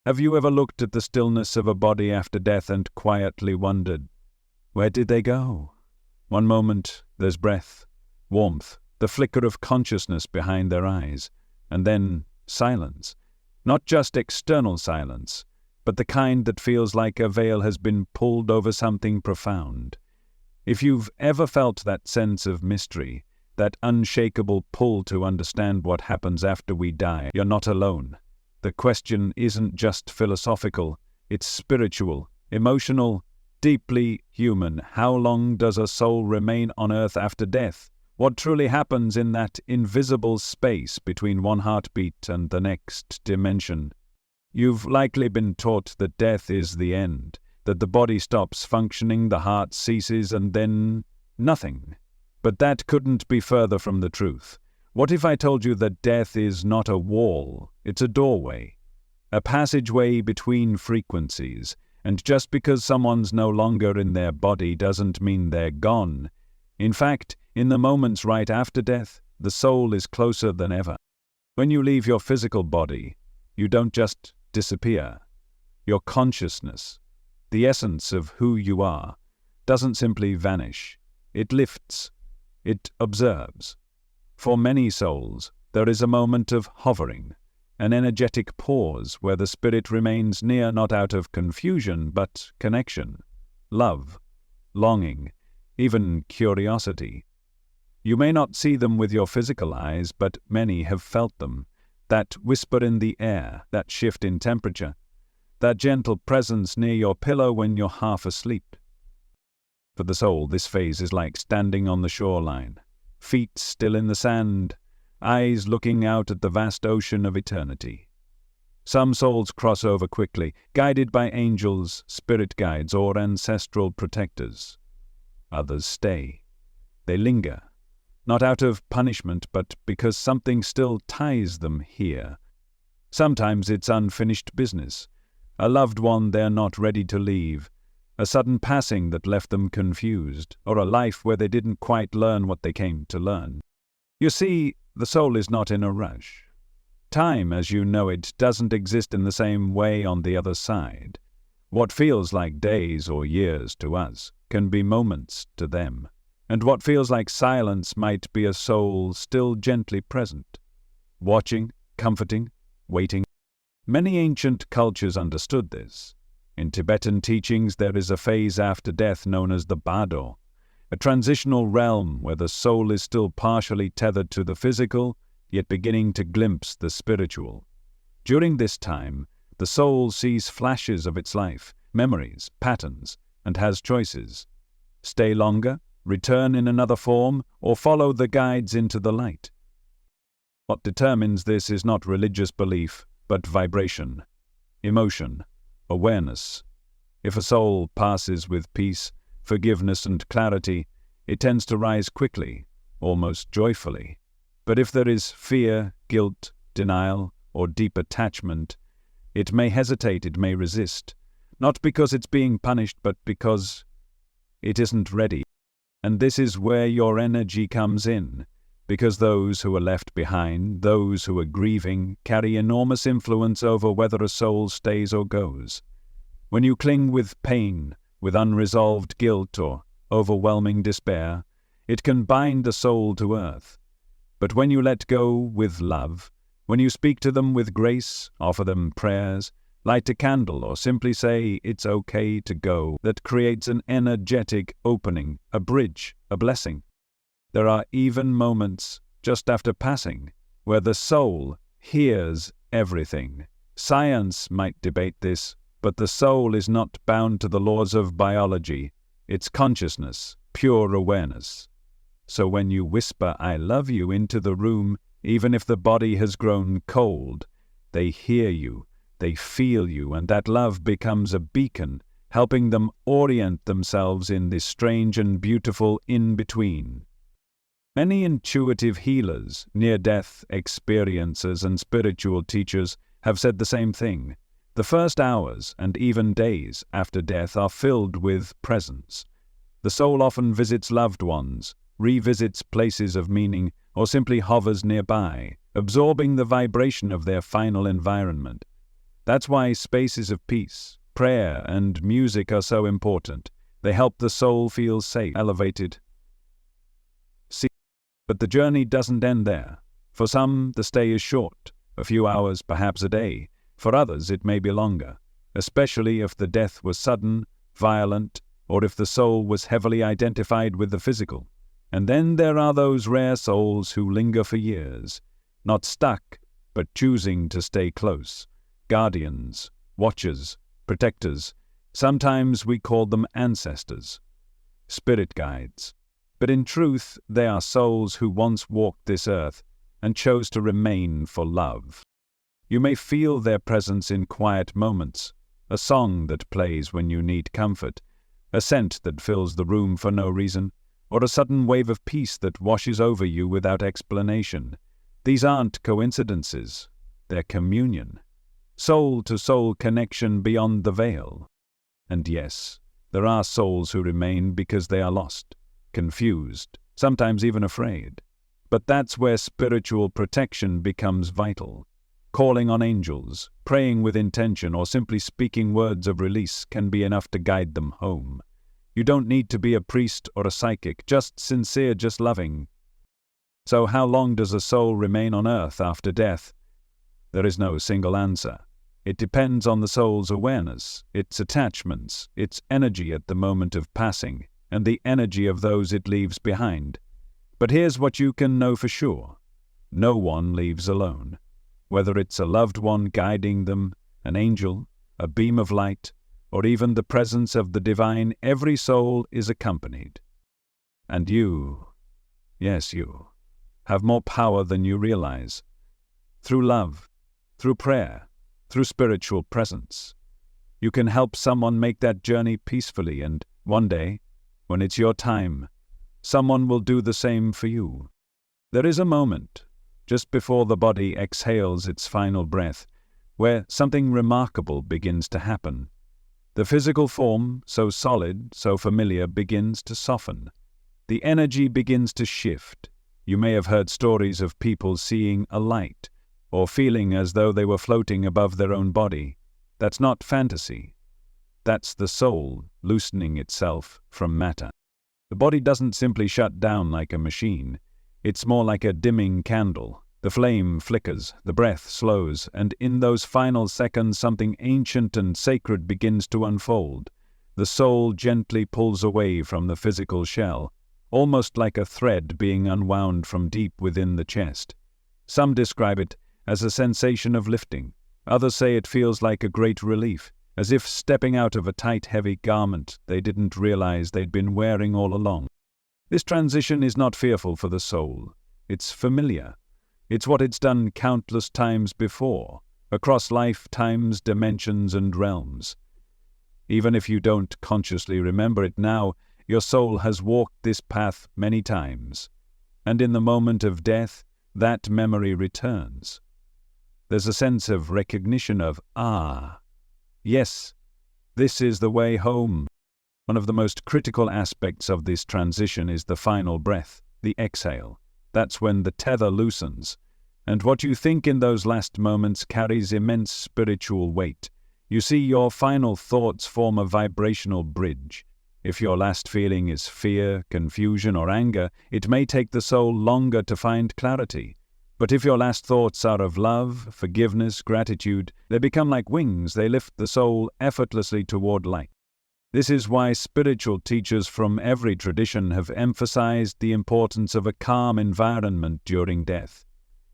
Have you ever looked at the stillness of a body after death and quietly wondered, where did they go? One moment, there's breath, warmth, the flicker of consciousness behind their eyes, and then silence. Not just external silence, but the kind that feels like a veil has been pulled over something profound. If you've ever felt that sense of mystery, that unshakable pull to understand what happens after we die, you're not alone. The question isn't just philosophical, it's spiritual, emotional, deeply human. How long does a soul remain on earth after death? What truly happens in that invisible space between one heartbeat and the next dimension? You've likely been taught that death is the end, that the body stops functioning, the heart ceases, and then nothing. But that couldn't be further from the truth. What if I told you that death is not a wall, it's a doorway, a passageway between frequencies, and just because someone's no longer in their body doesn't mean they're gone. In fact, in the moments right after death, the soul is closer than ever. When you leave your physical body, you don't just disappear. Your consciousness, the essence of who you are, doesn't simply vanish. It lifts. It observes. For many souls, there is a moment of hovering, an energetic pause where the spirit remains near not out of confusion but connection, love, longing, even curiosity. You may not see them with your physical eyes, but many have felt them. That whisper in the air, that shift in temperature, that gentle presence near your pillow when you're half asleep. For the soul, this phase is like standing on the shoreline, feet still in the sand, eyes looking out at the vast ocean of eternity. Some souls cross over quickly, guided by angels, spirit guides, or ancestral protectors. Others stay. They linger, not out of punishment, but because something still ties them here. Sometimes it's unfinished business, a loved one they're not ready to leave, a sudden passing that left them confused, or a life where they didn't quite learn what they came to learn. You see, the soul is not in a rush. Time, as you know it, doesn't exist in the same way on the other side. What feels like days or years to us can be moments to them, and what feels like silence might be a soul still gently present, watching, comforting, waiting. Many ancient cultures understood this. In Tibetan teachings, there is a phase after death known as the bardo, a transitional realm where the soul is still partially tethered to the physical, yet beginning to glimpse the spiritual. During this time, the soul sees flashes of its life, memories, patterns, and has choices. Stay longer, return in another form, or follow the guides into the light. What determines this is not religious belief, but vibration, emotion, awareness. If a soul passes with peace, forgiveness, and clarity, it tends to rise quickly, almost joyfully. But if there is fear, guilt, denial, or deep attachment, it may hesitate, it may resist, not because it's being punished, but because it isn't ready. And this is where your energy comes in, because those who are left behind, those who are grieving, carry enormous influence over whether a soul stays or goes. When you cling with pain, with unresolved guilt or overwhelming despair, it can bind the soul to earth. But when you let go with love, when you speak to them with grace, offer them prayers, light a candle, or simply say it's okay to go, that creates an energetic opening, a bridge, a blessing. There are even moments, just after passing, where the soul hears everything. Science might debate this, but the soul is not bound to the laws of biology. It's consciousness, pure awareness. So when you whisper, "I love you," into the room, even if the body has grown cold, they hear you, they feel you, and that love becomes a beacon, helping them orient themselves in this strange and beautiful in-between. Many intuitive healers, near-death experiencers, and spiritual teachers have said the same thing. The first hours and even days after death are filled with presence. The soul often visits loved ones, revisits places of meaning, or simply hovers nearby, absorbing the vibration of their final environment. That's why spaces of peace, prayer, and music are so important. They help the soul feel safe, elevated. But the journey doesn't end there. For some, the stay is short, a few hours, perhaps a day. For others, it may be longer, especially if the death was sudden, violent, or if the soul was heavily identified with the physical. And then there are those rare souls who linger for years, not stuck, but choosing to stay close. Guardians, watchers, protectors. Sometimes we call them ancestors, spirit guides. But in truth, they are souls who once walked this earth and chose to remain for love. You may feel their presence in quiet moments, a song that plays when you need comfort, a scent that fills the room for no reason, or a sudden wave of peace that washes over you without explanation. These aren't coincidences, they're communion. Soul-to-soul connection beyond the veil. And yes, there are souls who remain because they are lost, confused, sometimes even afraid. But that's where spiritual protection becomes vital. Calling on angels, praying with intention, or simply speaking words of release can be enough to guide them home. You don't need to be a priest or a psychic, just sincere, just loving. So how long does a soul remain on earth after death? There is no single answer. It depends on the soul's awareness, its attachments, its energy at the moment of passing, and the energy of those it leaves behind. But here's what you can know for sure. No one leaves alone. Whether it's a loved one guiding them, an angel, a beam of light, or even the presence of the divine, every soul is accompanied. And you, yes you, have more power than you realize. Through love, through prayer, through spiritual presence. You can help someone make that journey peacefully, and one day, when it's your time, someone will do the same for you. There is a moment, just before the body exhales its final breath, where something remarkable begins to happen. The physical form, so solid, so familiar, begins to soften. The energy begins to shift. You may have heard stories of people seeing a light, or feeling as though they were floating above their own body. That's not fantasy. That's the soul loosening itself from matter. The body doesn't simply shut down like a machine. It's more like a dimming candle. The flame flickers, the breath slows, and in those final seconds something ancient and sacred begins to unfold. The soul gently pulls away from the physical shell, almost like a thread being unwound from deep within the chest. Some describe it as a sensation of lifting. Others say it feels like a great relief, as if stepping out of a tight, heavy garment they didn't realize they'd been wearing all along. This transition is not fearful for the soul. It's familiar. It's what it's done countless times before, across lifetimes, dimensions, and realms. Even if you don't consciously remember it now, your soul has walked this path many times. And in the moment of death, that memory returns. There's a sense of recognition of, yes, this is the way home. One of the most critical aspects of this transition is the final breath, the exhale. That's when the tether loosens. And what you think in those last moments carries immense spiritual weight. You see, your final thoughts form a vibrational bridge. If your last feeling is fear, confusion, or anger, it may take the soul longer to find clarity. But if your last thoughts are of love, forgiveness, gratitude, they become like wings. They lift the soul effortlessly toward light. This is why spiritual teachers from every tradition have emphasized the importance of a calm environment during death.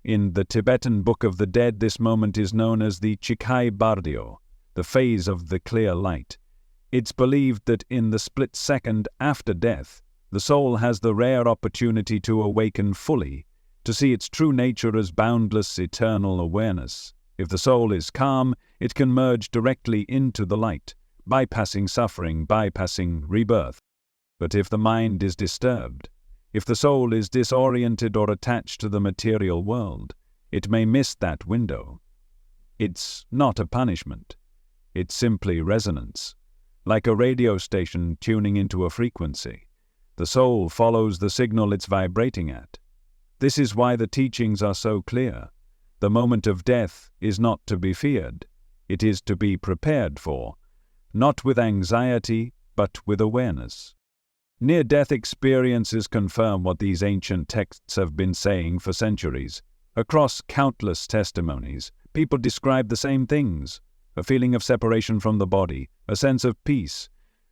In the Tibetan Book of the Dead, this moment is known as the Chikai Bardo, the phase of the clear light. It's believed that in the split second after death, the soul has the rare opportunity to awaken fully, to see its true nature as boundless, eternal awareness. If the soul is calm, it can merge directly into the light, bypassing suffering, bypassing rebirth. But if the mind is disturbed, if the soul is disoriented or attached to the material world, it may miss that window. It's not a punishment. It's simply resonance. Like a radio station tuning into a frequency, the soul follows the signal it's vibrating at. This is why the teachings are so clear. The moment of death is not to be feared. It is to be prepared for, not with anxiety, but with awareness. Near-death experiences confirm what these ancient texts have been saying for centuries. Across countless testimonies, people describe the same things: a feeling of separation from the body, a sense of peace,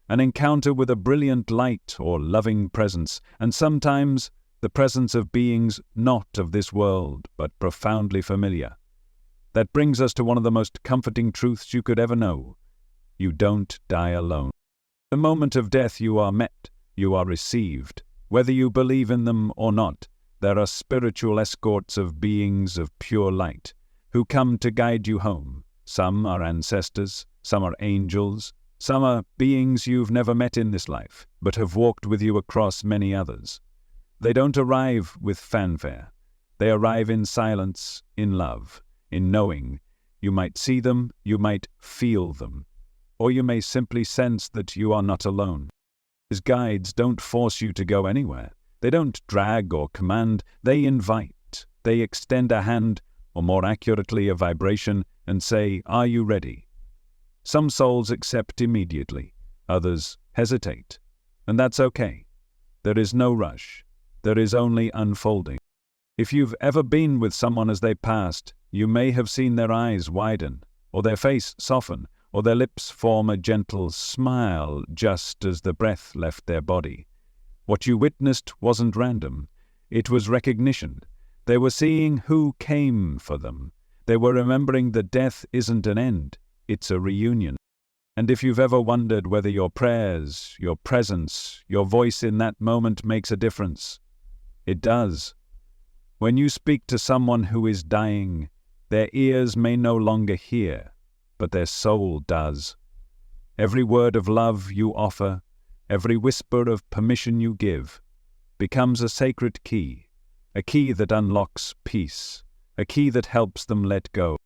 an encounter with a brilliant light or loving presence, and sometimes the presence of beings not of this world, but profoundly familiar. That brings us to one of the most comforting truths you could ever know. You don't die alone. The moment of death you are met, you are received. Whether you believe in them or not, there are spiritual escorts of beings of pure light who come to guide you home. Some are ancestors, some are angels, some are beings you've never met in this life, but have walked with you across many others. They don't arrive with fanfare. They arrive in silence, in love, in knowing. You might see them, you might feel them, or you may simply sense that you are not alone. These guides don't force you to go anywhere. They don't drag or command. They invite. They extend a hand, or more accurately a vibration, and say, "Are you ready?" Some souls accept immediately. Others hesitate. And that's okay. There is no rush. There is only unfolding. If you've ever been with someone as they passed, you may have seen their eyes widen, or their face soften, or their lips form a gentle smile just as the breath left their body. What you witnessed wasn't random. It was recognition. They were seeing who came for them. They were remembering that death isn't an end, it's a reunion. And if you've ever wondered whether your prayers, your presence, your voice in that moment makes a difference, it does. When you speak to someone who is dying, their ears may no longer hear, but their soul does. Every word of love you offer, every whisper of permission you give, becomes a sacred key, a key that unlocks peace, a key that helps them let go.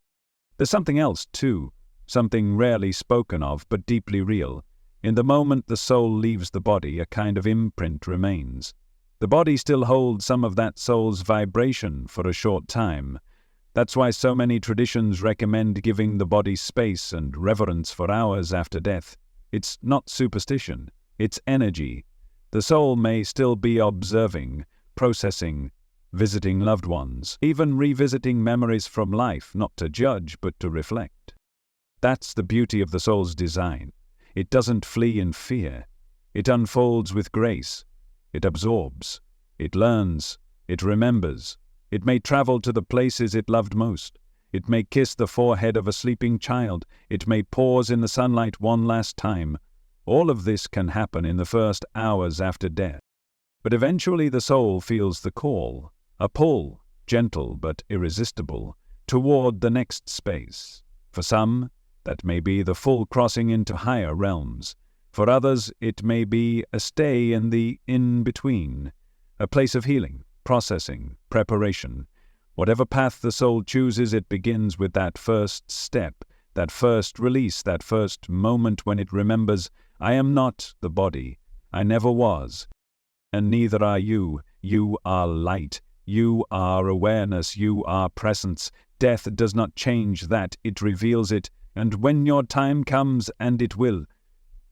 There's something else, too, something rarely spoken of but deeply real. In the moment the soul leaves the body, a kind of imprint remains. The body still holds some of that soul's vibration for a short time. That's why so many traditions recommend giving the body space and reverence for hours after death. It's not superstition, it's energy. The soul may still be observing, processing, visiting loved ones, even revisiting memories from life, not to judge but to reflect. That's the beauty of the soul's design. It doesn't flee in fear. It unfolds with grace. It absorbs. It learns. It remembers. It may travel to the places it loved most. It may kiss the forehead of a sleeping child. It may pause in the sunlight one last time. All of this can happen in the first hours after death. But eventually the soul feels the call, a pull, gentle but irresistible, toward the next space. For some, that may be the full crossing into higher realms. For others, it may be a stay in the in-between, a place of healing, processing, preparation. Whatever path the soul chooses, it begins with that first step, that first release, that first moment when it remembers, I am not the body, I never was, and neither are you. You are light, you are awareness, you are presence. Death does not change that, it reveals it, and when your time comes, and it will,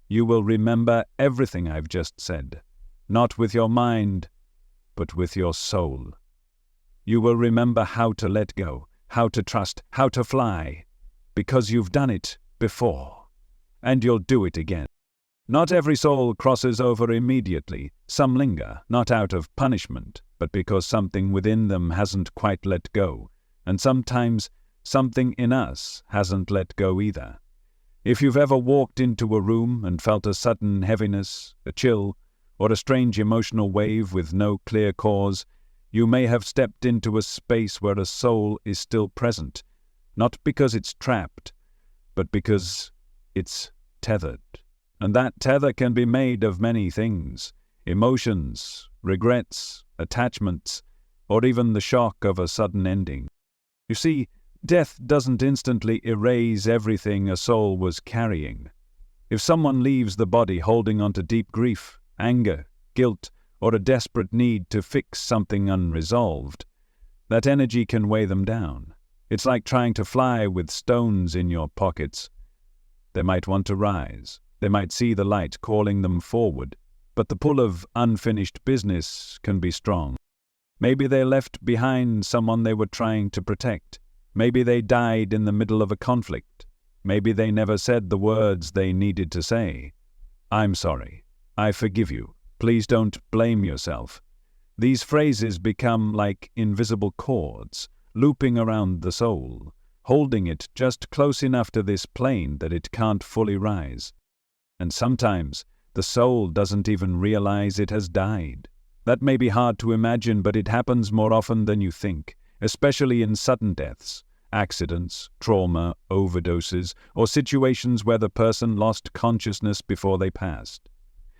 you will remember everything I've just said, not with your mind, but with your soul. You will remember how to let go, how to trust, how to fly, because you've done it before, and you'll do it again. Not every soul crosses over immediately. Some linger, not out of punishment, but because something within them hasn't quite let go, and sometimes something in us hasn't let go either. If you've ever walked into a room and felt a sudden heaviness, a chill, or a strange emotional wave with no clear cause, you may have stepped into a space where a soul is still present, not because it's trapped, but because it's tethered. And that tether can be made of many things: emotions, regrets, attachments, or even the shock of a sudden ending. You see, death doesn't instantly erase everything a soul was carrying. If someone leaves the body holding on to deep grief, anger, guilt, or a desperate need to fix something unresolved, that energy can weigh them down. It's like trying to fly with stones in your pockets. They might want to rise. They might see the light calling them forward, but the pull of unfinished business can be strong. Maybe they left behind someone they were trying to protect. Maybe they died in the middle of a conflict. Maybe they never said the words they needed to say. I'm sorry. I forgive you. Please don't blame yourself. These phrases become like invisible cords, looping around the soul, holding it just close enough to this plane that it can't fully rise. And sometimes the soul doesn't even realize it has died. That may be hard to imagine, but it happens more often than you think, especially in sudden deaths, accidents, trauma, overdoses, or situations where the person lost consciousness before they passed.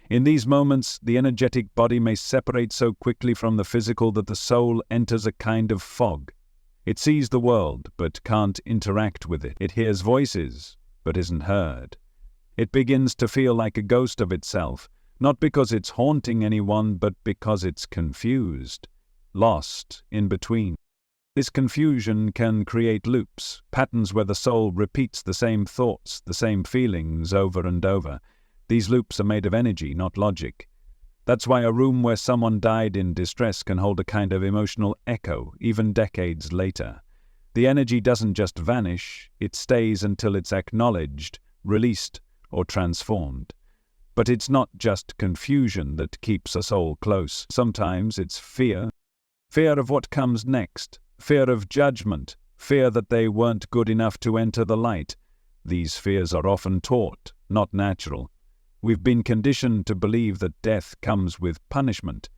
In these moments, the energetic body may separate so quickly from the physical that the soul enters a kind of fog. It sees the world, but can't interact with it. It hears voices, but isn't heard. It begins to feel like a ghost of itself, not because it's haunting anyone, but because it's confused, lost in between. This confusion can create loops, patterns where the soul repeats the same thoughts, the same feelings over and over. These loops are made of energy, not logic. That's why a room where someone died in distress can hold a kind of emotional echo, even decades later. The energy doesn't just vanish, it stays until it's acknowledged, released, or transformed. But it's not just confusion that keeps a soul close. Sometimes it's fear. Fear of what comes next. Fear of judgment. Fear that they weren't good enough to enter the light. These fears are often taught, not natural. We've been conditioned to believe that death comes with punishment,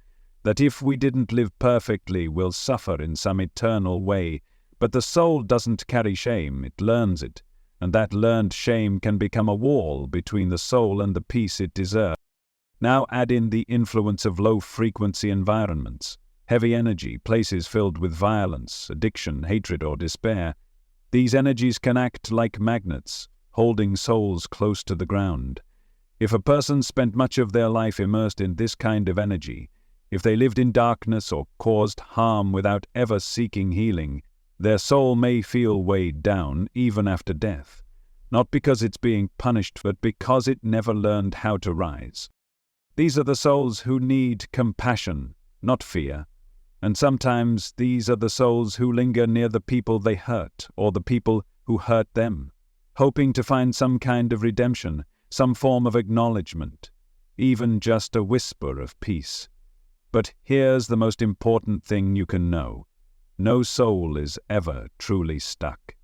that if we didn't live perfectly, we'll suffer in some eternal way. But the soul doesn't carry shame, it learns it. And that learned shame can become a wall between the soul and the peace it deserves. Now add in the influence of low-frequency environments, heavy energy, places filled with violence, addiction, hatred, or despair. These energies can act like magnets, holding souls close to the ground. If a person spent much of their life immersed in this kind of energy, if they lived in darkness or caused harm without ever seeking healing, their soul may feel weighed down even after death, not because it's being punished, but because it never learned how to rise. These are the souls who need compassion, not fear. And sometimes these are the souls who linger near the people they hurt, or the people who hurt them, hoping to find some kind of redemption, some form of acknowledgement, even just a whisper of peace. But here's the most important thing you can know. No soul is ever truly stuck.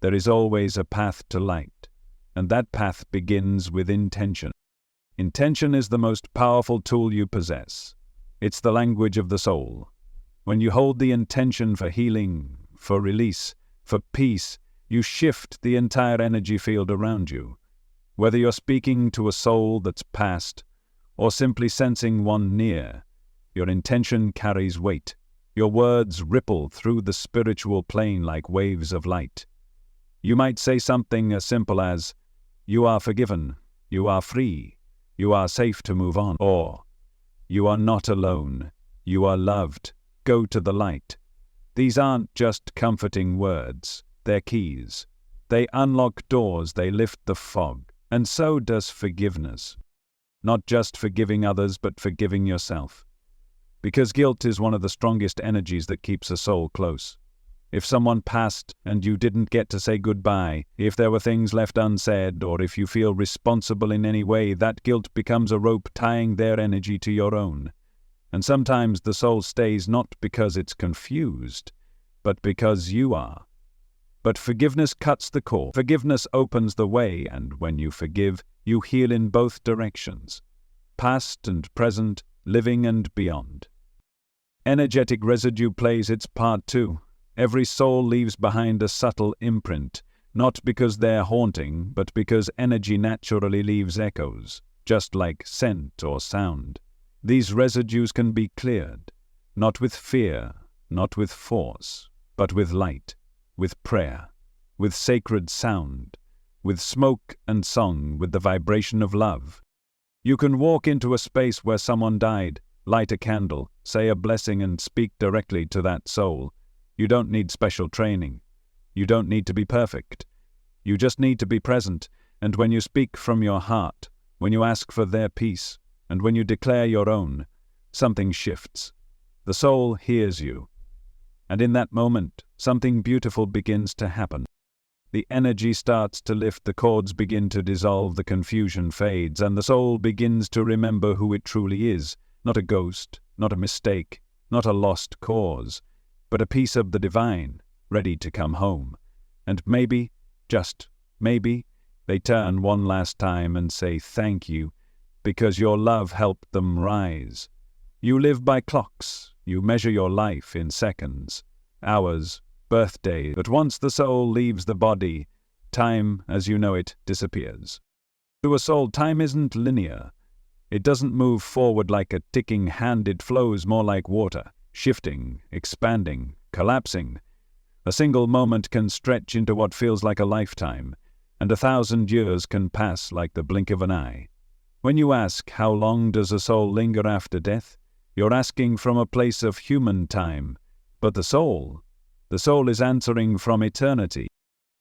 There is always a path to light, and that path begins with intention. Intention is the most powerful tool you possess. It's the language of the soul. When you hold the intention for healing, for release, for peace, you shift the entire energy field around you. Whether you're speaking to a soul that's passed, or simply sensing one near, your intention carries weight. Your words ripple through the spiritual plane like waves of light. You might say something as simple as, "You are forgiven, you are free, you are safe to move on," or, "You are not alone, you are loved, go to the light." These aren't just comforting words, they're keys. They unlock doors, they lift the fog. And so does forgiveness. Not just forgiving others, but forgiving yourself. Because guilt is one of the strongest energies that keeps a soul close. If someone passed and you didn't get to say goodbye, if there were things left unsaid, or if you feel responsible in any way, that guilt becomes a rope tying their energy to your own. And sometimes the soul stays not because it's confused, but because you are. But forgiveness cuts the cord. Forgiveness opens the way, and when you forgive, you heal in both directions, past and present, living and beyond. Energetic residue plays its part too. Every soul leaves behind a subtle imprint, not because they're haunting, but because energy naturally leaves echoes, just like scent or sound. These residues can be cleared, not with fear, not with force, but with light, with prayer, with sacred sound, with smoke and song, with the vibration of love. You can walk into a space where someone died, light a candle, say a blessing and speak directly to that soul. You don't need special training. You don't need to be perfect. You just need to be present, and when you speak from your heart, when you ask for their peace, and when you declare your own, something shifts. The soul hears you. And in that moment, something beautiful begins to happen. The energy starts to lift, the cords begin to dissolve, the confusion fades, and the soul begins to remember who it truly is, not a ghost, not a mistake, not a lost cause, but a piece of the divine, ready to come home. And maybe, just maybe, they turn one last time and say thank you, because your love helped them rise. You live by clocks, you measure your life in seconds, hours, birthdays, but once the soul leaves the body, time, as you know it, disappears. To a soul, time isn't linear. It doesn't move forward like a ticking hand, it flows more like water, shifting, expanding, collapsing. A single moment can stretch into what feels like a lifetime, and 1,000 years can pass like the blink of an eye. When you ask, how long does a soul linger after death? You're asking from a place of human time, but the soul is answering from eternity.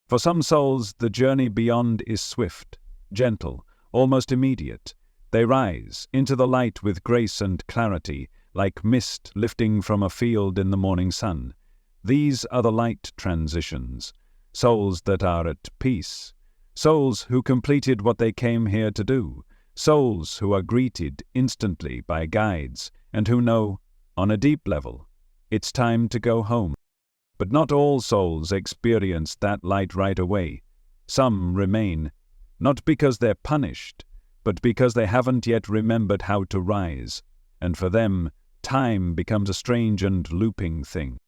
For some souls, the journey beyond is swift, gentle, almost immediate. They rise into the light with grace and clarity, like mist lifting from a field in the morning sun. These are the light transitions, souls that are at peace, souls who completed what they came here to do, souls who are greeted instantly by guides and who know, on a deep level, it's time to go home. But not all souls experience that light right away. Some remain, not because they're punished, but because they haven't yet remembered how to rise, and for them, time becomes a strange and looping thing.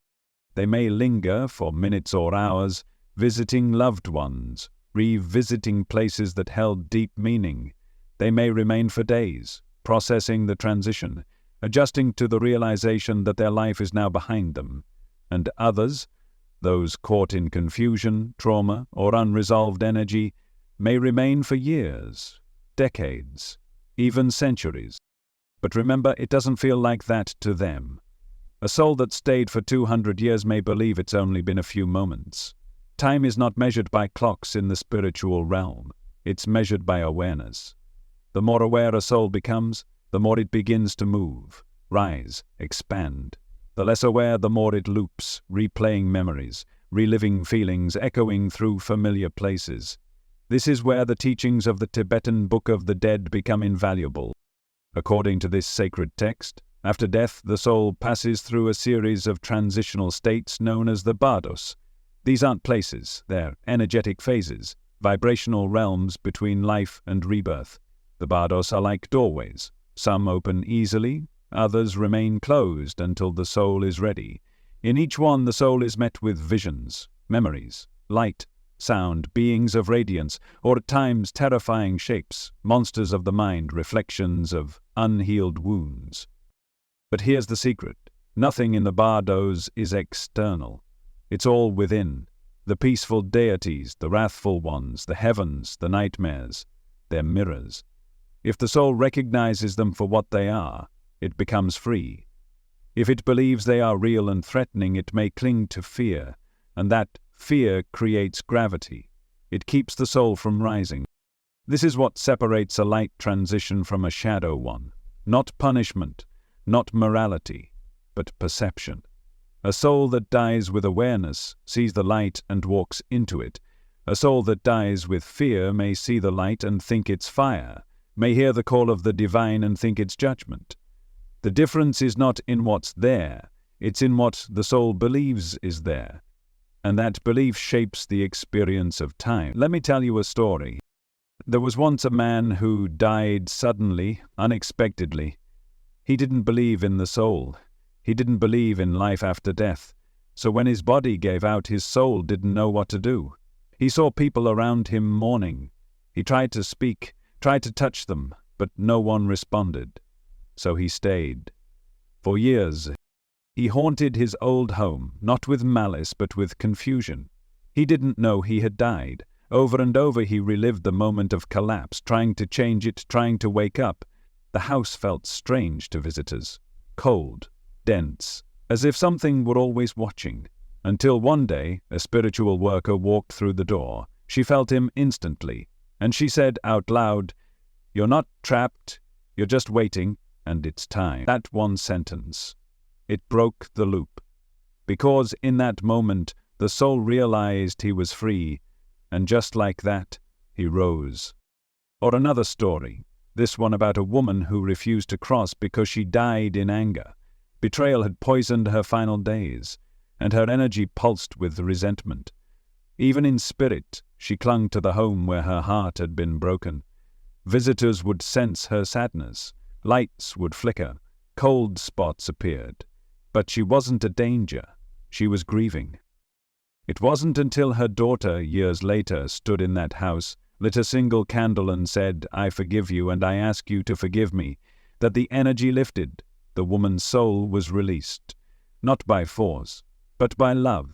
They may linger for minutes or hours, visiting loved ones, revisiting places that held deep meaning. They may remain for days, processing the transition, adjusting to the realization that their life is now behind them. And others, those caught in confusion, trauma, or unresolved energy, may remain for years, decades, even centuries. But remember, it doesn't feel like that to them. A soul that stayed for 200 years may believe it's only been a few moments. Time is not measured by clocks in the spiritual realm. It's measured by awareness. The more aware a soul becomes, the more it begins to move, rise, expand. The less aware, the more it loops, replaying memories, reliving feelings, echoing through familiar places. This is where the teachings of the Tibetan Book of the Dead become invaluable. According to this sacred text, after death, the soul passes through a series of transitional states known as the bardos. These aren't places, they're energetic phases, vibrational realms between life and rebirth. The bardos are like doorways. Some open easily, others remain closed until the soul is ready. In each one, the soul is met with visions, memories, light, sound, beings of radiance, or at times terrifying shapes, monsters of the mind, reflections of unhealed wounds. But here's the secret. Nothing in the bardos is external. It's all within. The peaceful deities, the wrathful ones, the heavens, the nightmares, they're mirrors. If the soul recognizes them for what they are, it becomes free. If it believes they are real and threatening, it may cling to fear, and that fear creates gravity. It keeps the soul from rising. This is what separates a light transition from a shadow one. Not punishment, not morality, but perception. A soul that dies with awareness sees the light and walks into it. A soul that dies with fear may see the light and think it's fire, may hear the call of the divine and think it's judgment. The difference is not in what's there, it's in what the soul believes is there. And that belief shapes the experience of time. Let me tell you a story. There was once a man who died suddenly, unexpectedly. He didn't believe in the soul. He didn't believe in life after death. So when his body gave out, his soul didn't know what to do. He saw people around him mourning. He tried to speak, tried to touch them, but no one responded. So he stayed. For years, he haunted his old home, not with malice but with confusion. He didn't know he had died. Over and over he relived the moment of collapse, trying to change it, trying to wake up. The house felt strange to visitors, cold, dense, as if something were always watching. Until one day, a spiritual worker walked through the door. She felt him instantly, and she said out loud, "You're not trapped, you're just waiting, and it's time." That one sentence, it broke the loop. Because in that moment, the soul realized he was free, and just like that, he rose. Or another story, this one about a woman who refused to cross because she died in anger. Betrayal had poisoned her final days, and her energy pulsed with resentment. Even in spirit, she clung to the home where her heart had been broken. Visitors would sense her sadness. Lights would flicker. Cold spots appeared. But she wasn't a danger. She was grieving. It wasn't until her daughter, years later, stood in that house, lit a single candle and said, "I forgive you and I ask you to forgive me," that the energy lifted. The woman's soul was released. Not by force, but by love.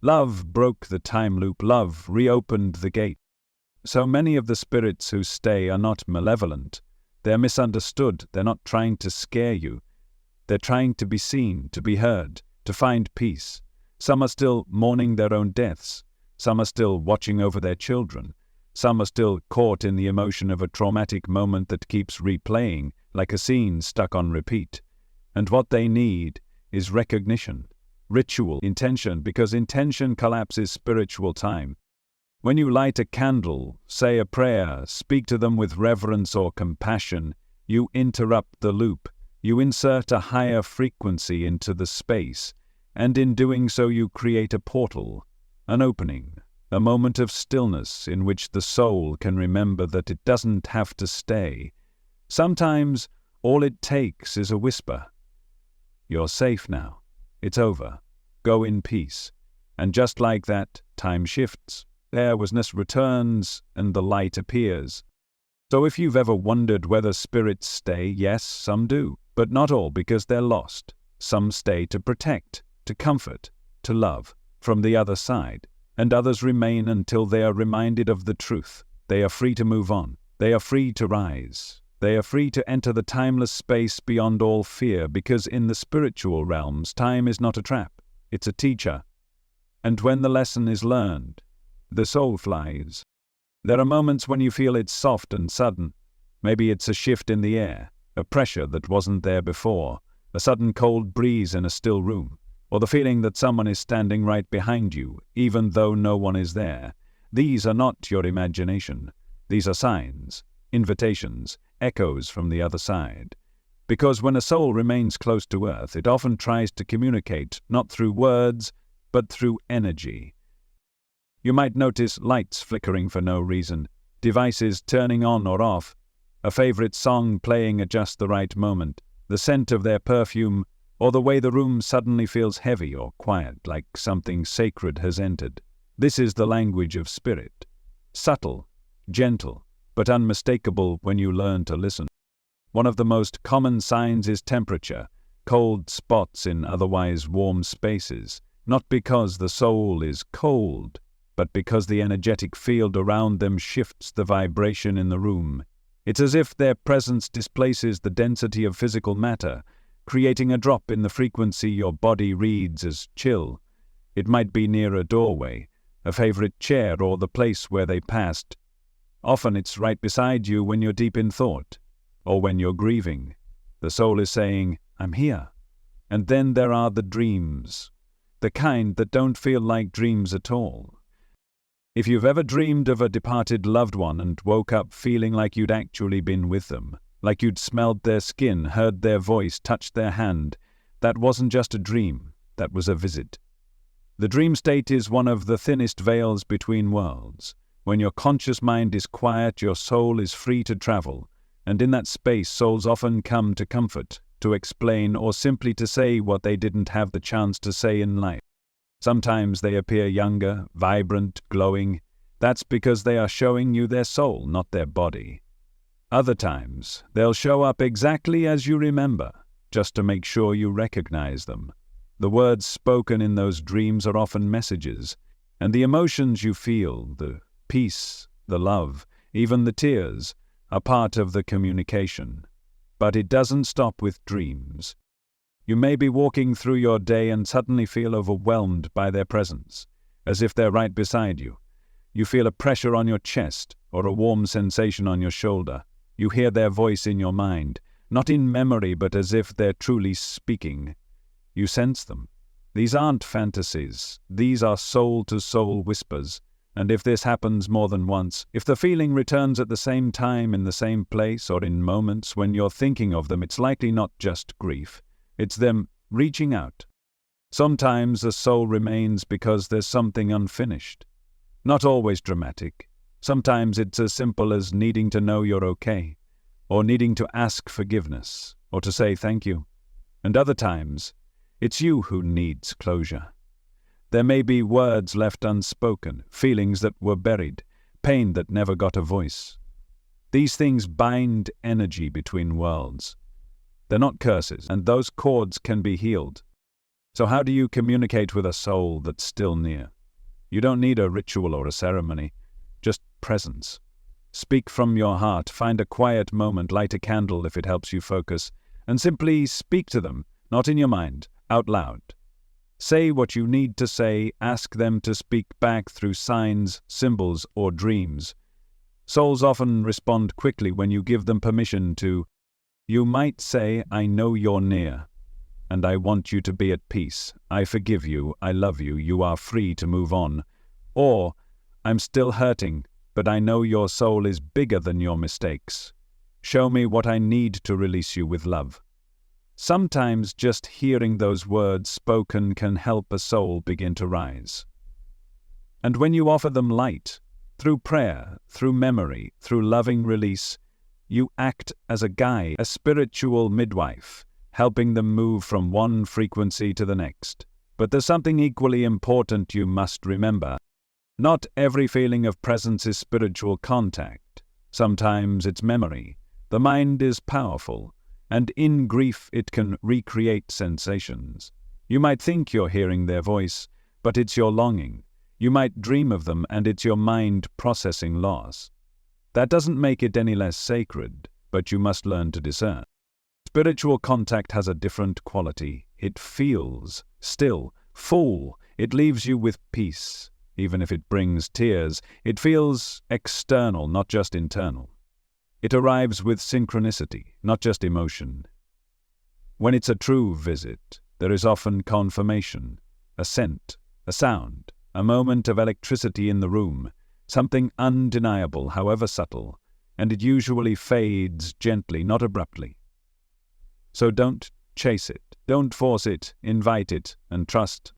Love broke the time loop. Love reopened the gate. So many of the spirits who stay are not malevolent. They're misunderstood. They're not trying to scare you. They're trying to be seen, to be heard, to find peace. Some are still mourning their own deaths. Some are still watching over their children. Some are still caught in the emotion of a traumatic moment that keeps replaying, like a scene stuck on repeat. And what they need is recognition, ritual, intention, because intention collapses spiritual time. When you light a candle, say a prayer, speak to them with reverence or compassion, you interrupt the loop. You insert a higher frequency into the space, and in doing so you create a portal, an opening, a moment of stillness in which the soul can remember that it doesn't have to stay. Sometimes all it takes is a whisper. "You're safe now. It's over. Go in peace." And just like that, time shifts. Airlessness returns, and the light appears. So if you've ever wondered whether spirits stay, yes, some do, but not all because they're lost. Some stay to protect, to comfort, to love, from the other side, and others remain until they are reminded of the truth. They are free to move on. They are free to rise. They are free to enter the timeless space beyond all fear, because in the spiritual realms, time is not a trap, it's a teacher. And when the lesson is learned, the soul flies. There are moments when you feel it's soft and sudden. Maybe it's a shift in the air, a pressure that wasn't there before, a sudden cold breeze in a still room, or the feeling that someone is standing right behind you, even though no one is there. These are not your imagination. These are signs, invitations, echoes from the other side. Because when a soul remains close to earth, it often tries to communicate, not through words, but through energy. You might notice lights flickering for no reason, devices turning on or off, a favorite song playing at just the right moment, the scent of their perfume, or the way the room suddenly feels heavy or quiet, like something sacred has entered. This is the language of spirit. Subtle, gentle, but unmistakable when you learn to listen. One of the most common signs is temperature, cold spots in otherwise warm spaces, not because the soul is cold, but because the energetic field around them shifts the vibration in the room. It's as if their presence displaces the density of physical matter, creating a drop in the frequency your body reads as chill. It might be near a doorway, a favorite chair, or the place where they passed. Often it's right beside you when you're deep in thought, or when you're grieving. The soul is saying, "I'm here." And then there are the dreams, the kind that don't feel like dreams at all. If you've ever dreamed of a departed loved one and woke up feeling like you'd actually been with them, like you'd smelled their skin, heard their voice, touched their hand, that wasn't just a dream, that was a visit. The dream state is one of the thinnest veils between worlds. When your conscious mind is quiet, your soul is free to travel, and in that space souls often come to comfort, to explain, or simply to say what they didn't have the chance to say in life. Sometimes they appear younger, vibrant, glowing. That's because they are showing you their soul, not their body. Other times, they'll show up exactly as you remember, just to make sure you recognize them. The words spoken in those dreams are often messages, and the emotions you feel, the peace, the love, even the tears, are part of the communication. But it doesn't stop with dreams. You may be walking through your day and suddenly feel overwhelmed by their presence, as if they're right beside you. You feel a pressure on your chest or a warm sensation on your shoulder. You hear their voice in your mind, not in memory but as if they're truly speaking. You sense them. These aren't fantasies. These are soul-to-soul whispers. And if this happens more than once, if the feeling returns at the same time in the same place or in moments when you're thinking of them, it's likely not just grief. It's them reaching out. Sometimes the soul remains because there's something unfinished. Not always dramatic. Sometimes it's as simple as needing to know you're okay, or needing to ask forgiveness, or to say thank you. And other times, it's you who needs closure. There may be words left unspoken, feelings that were buried, pain that never got a voice. These things bind energy between worlds. They're not curses, and those cords can be healed. So how do you communicate with a soul that's still near? You don't need a ritual or a ceremony, just presence. Speak from your heart, find a quiet moment, light a candle if it helps you focus, and simply speak to them, not in your mind, out loud. Say what you need to say, ask them to speak back through signs, symbols, or dreams. Souls often respond quickly when you give them permission to. You might say, I know you're near, and I want you to be at peace. I forgive you, I love you, you are free to move on. Or, I'm still hurting, but I know your soul is bigger than your mistakes. Show me what I need to release you with love. Sometimes just hearing those words spoken can help a soul begin to rise. And when you offer them light, through prayer, through memory, through loving release, you act as a guide, a spiritual midwife, helping them move from one frequency to the next. But there's something equally important you must remember. Not every feeling of presence is spiritual contact. Sometimes it's memory. The mind is powerful, and in grief it can recreate sensations. You might think you're hearing their voice, but it's your longing. You might dream of them, and it's your mind processing loss. That doesn't make it any less sacred, but you must learn to discern. Spiritual contact has a different quality. It feels still, full. It leaves you with peace. Even if it brings tears, it feels external, not just internal. It arrives with synchronicity, not just emotion. When it's a true visit, there is often confirmation, a scent, a sound, a moment of electricity in the room, something undeniable, however subtle, and it usually fades gently, not abruptly. So don't chase it, don't force it, invite it, and trust.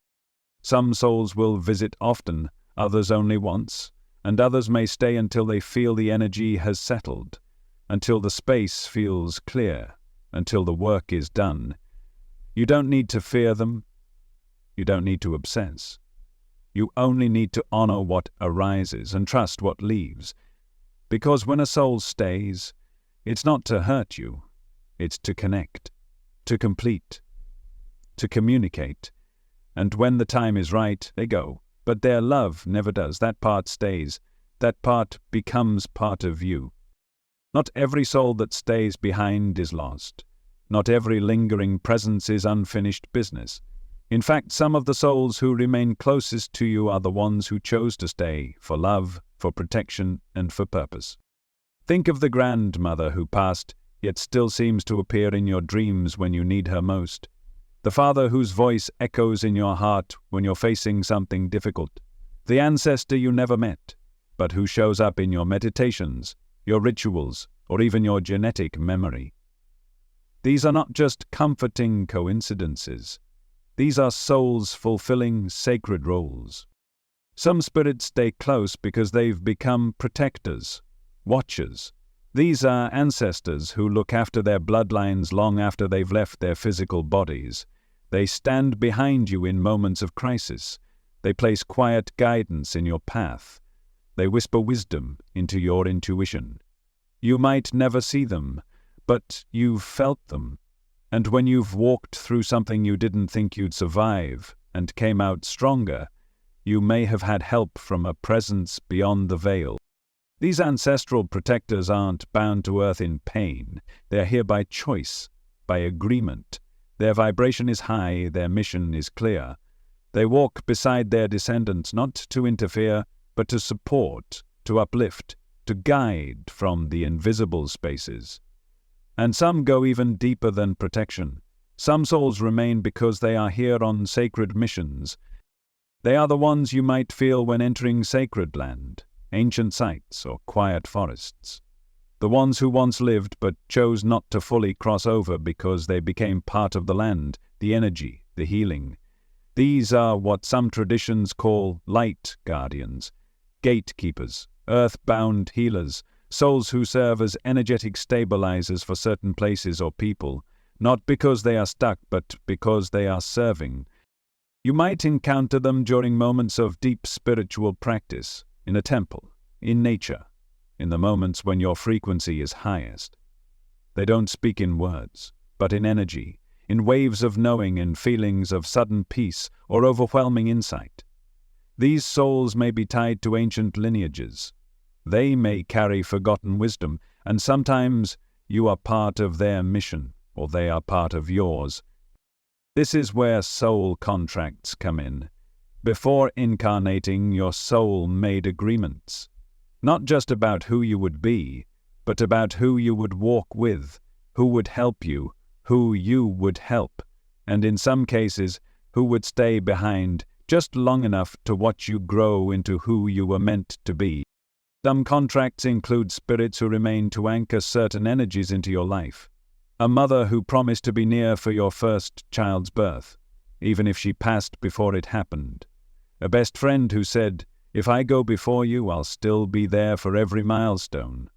Some souls will visit often, others only once, and others may stay until they feel the energy has settled, until the space feels clear, until the work is done. You don't need to fear them. You don't need to obsess. You only need to honor what arises and trust what leaves. Because when a soul stays, it's not to hurt you. It's to connect, to complete, to communicate. And when the time is right, they go. But their love never does. That part stays. That part becomes part of you. Not every soul that stays behind is lost. Not every lingering presence is unfinished business. In fact, some of the souls who remain closest to you are the ones who chose to stay for love, for protection, and for purpose. Think of the grandmother who passed, yet still seems to appear in your dreams when you need her most. The father whose voice echoes in your heart when you're facing something difficult. The ancestor you never met, but who shows up in your meditations, your rituals, or even your genetic memory. These are not just comforting coincidences. These are souls fulfilling sacred roles. Some spirits stay close because they've become protectors, watchers. These are ancestors who look after their bloodlines long after they've left their physical bodies. They stand behind you in moments of crisis. They place quiet guidance in your path. They whisper wisdom into your intuition. You might never see them, but you've felt them. And when you've walked through something you didn't think you'd survive and came out stronger, you may have had help from a presence beyond the veil. These ancestral protectors aren't bound to earth in pain. They're here by choice, by agreement, Their vibration is high, their mission is clear. They walk beside their descendants not to interfere, but to support, to uplift, to guide from the invisible spaces. And some go even deeper than protection. Some souls remain because they are here on sacred missions. They are the ones you might feel when entering sacred land, ancient sites, or quiet forests. The ones who once lived but chose not to fully cross over because they became part of the land, the energy, the healing. These are what some traditions call light guardians, gatekeepers, earthbound healers, souls who serve as energetic stabilizers for certain places or people, not because they are stuck, but because they are serving. You might encounter them during moments of deep spiritual practice, in a temple, in nature, in the moments when your frequency is highest. They don't speak in words, but in energy, in waves of knowing and feelings of sudden peace or overwhelming insight. These souls may be tied to ancient lineages. They may carry forgotten wisdom, and sometimes you are part of their mission, or they are part of yours. This is where soul contracts come in. Before incarnating, your soul made agreements, not just about who you would be, but about who you would walk with, who would help you, who you would help, and in some cases, who would stay behind just long enough to watch you grow into who you were meant to be. Some contracts include spirits who remain to anchor certain energies into your life. A mother who promised to be near for your first child's birth, even if she passed before it happened. A best friend who said, "If I go before you, I'll still be there for every milestone."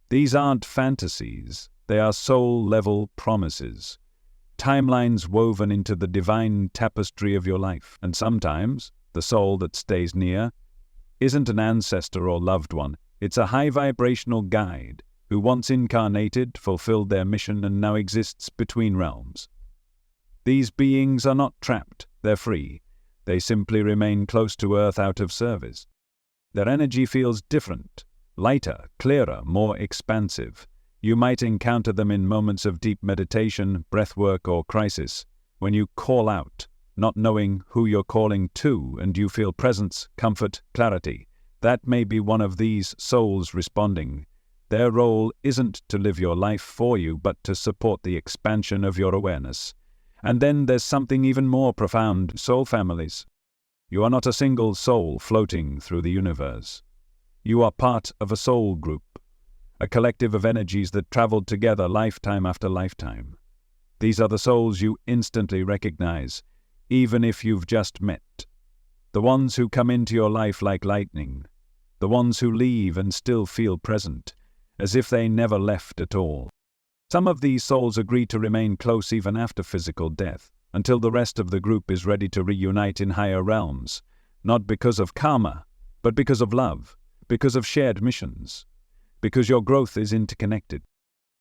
These aren't fantasies, they are soul-level promises. Timelines woven into the divine tapestry of your life. And sometimes, the soul that stays near isn't an ancestor or loved one, it's a high-vibrational guide who once incarnated, fulfilled their mission, and now exists between realms. These beings are not trapped, they're free. They simply remain close to Earth out of service. Their energy feels different, lighter, clearer, more expansive. You might encounter them in moments of deep meditation, breathwork, or crisis, when you call out, not knowing who you're calling to, and you feel presence, comfort, clarity. That may be one of these souls responding. Their role isn't to live your life for you, but to support the expansion of your awareness. And then there's something even more profound, soul families. You are not a single soul floating through the universe. You are part of a soul group, a collective of energies that traveled together lifetime after lifetime. These are the souls you instantly recognize, even if you've just met. The ones who come into your life like lightning. The ones who leave and still feel present, as if they never left at all. Some of these souls agree to remain close even after physical death, until the rest of the group is ready to reunite in higher realms, not because of karma, but because of love, because of shared missions, because your growth is interconnected.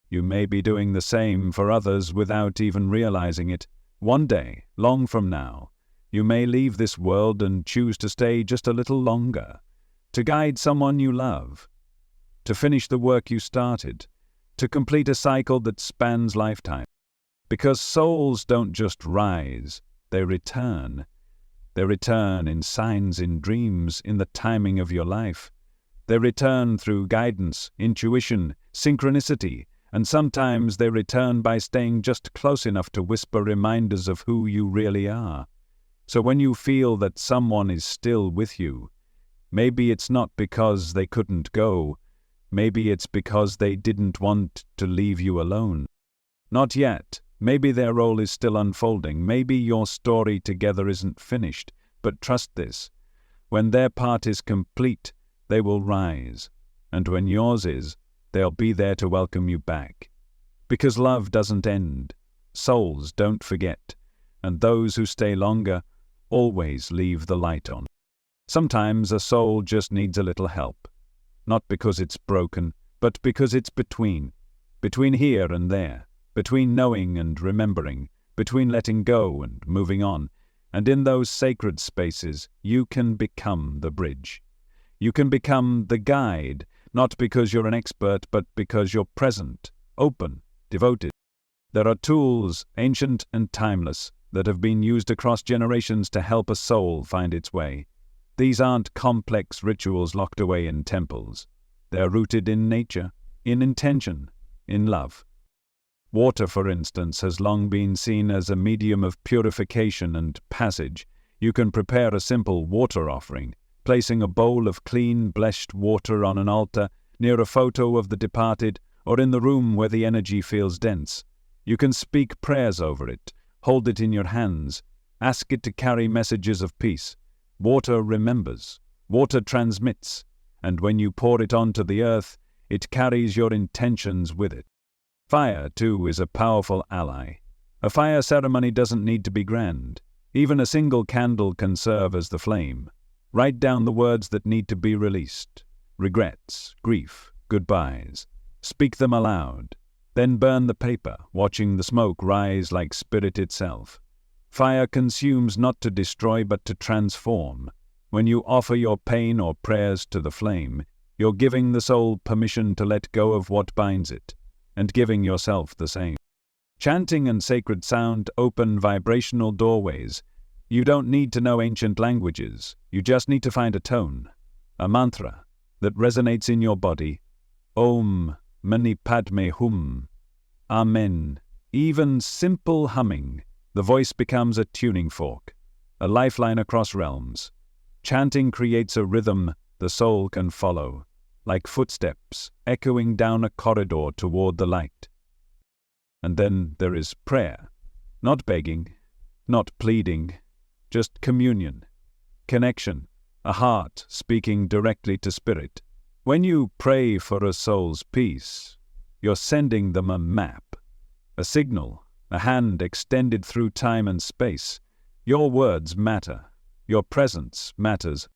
You may be doing the same for others without even realizing it. One day, long from now, you may leave this world and choose to stay just a little longer, to guide someone you love, to finish the work you started, to complete a cycle that spans lifetime. Because souls don't just rise, they return. They return in signs, in dreams, in the timing of your life. They return through guidance, intuition, synchronicity, and sometimes they return by staying just close enough to whisper reminders of who you really are. So when you feel that someone is still with you, maybe it's not because they couldn't go, maybe it's because they didn't want to leave you alone. Not yet. Maybe their role is still unfolding. Maybe your story together isn't finished. But trust this. When their part is complete, they will rise. And when yours is, they'll be there to welcome you back. Because love doesn't end. Souls don't forget. And those who stay longer always leave the light on. Sometimes a soul just needs a little help. Not because it's broken, but because it's between here and there, between knowing and remembering, between letting go and moving on. And in those sacred spaces, you can become the bridge. You can become the guide, not because you're an expert, but because you're present, open, devoted. There are tools, ancient and timeless, that have been used across generations to help a soul find its way. These aren't complex rituals locked away in temples. They're rooted in nature, in intention, in love. Water, for instance, has long been seen as a medium of purification and passage. You can prepare a simple water offering, placing a bowl of clean, blessed water on an altar near a photo of the departed or in the room where the energy feels dense. You can speak prayers over it, hold it in your hands, ask it to carry messages of peace. Water remembers, water transmits, and when you pour it onto the earth, it carries your intentions with it. Fire, too, is a powerful ally. A fire ceremony doesn't need to be grand. Even a single candle can serve as the flame. Write down the words that need to be released. Regrets, grief, goodbyes. Speak them aloud. Then burn the paper, watching the smoke rise like spirit itself. Fire consumes not to destroy but to transform. When you offer your pain or prayers to the flame, you're giving the soul permission to let go of what binds it, and giving yourself the same. Chanting and sacred sound open vibrational doorways. You don't need to know ancient languages. You just need to find a tone, a mantra, that resonates in your body. Om Mani Padme Hum. Amen. Even simple humming, the voice becomes a tuning fork, a lifeline across realms. Chanting creates a rhythm the soul can follow, like footsteps echoing down a corridor toward the light. And then there is prayer. Not begging, not pleading, just communion, connection, a heart speaking directly to spirit. When you pray for a soul's peace, you're sending them a map, a signal, a hand extended through time and space. Your words matter. Your presence matters.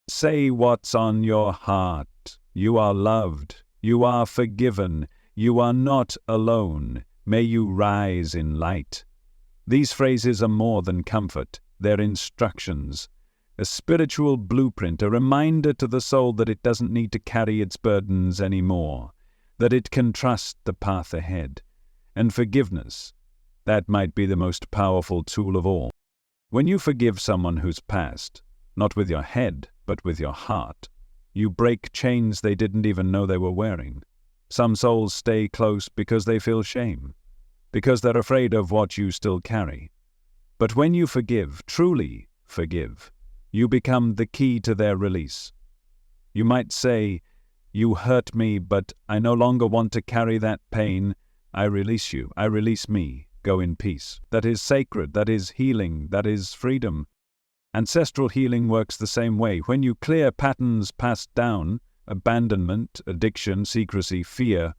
Say what's on your heart. You are loved. You are forgiven. You are not alone. May you rise in light. These phrases are more than comfort. They're instructions. A spiritual blueprint, a reminder to the soul that it doesn't need to carry its burdens anymore, that it can trust the path ahead. And forgiveness, that might be the most powerful tool of all. When you forgive someone who's passed, not with your head, but with your heart, you break chains they didn't even know they were wearing. Some souls stay close because they feel shame, because they're afraid of what you still carry. But when you forgive, truly forgive, you become the key to their release. You might say, "You hurt me, but I no longer want to carry that pain. I release you. I release me. Go in peace." That is sacred. That is healing. That is freedom. Ancestral healing works the same way. When you clear patterns passed down, abandonment, addiction, secrecy, fear,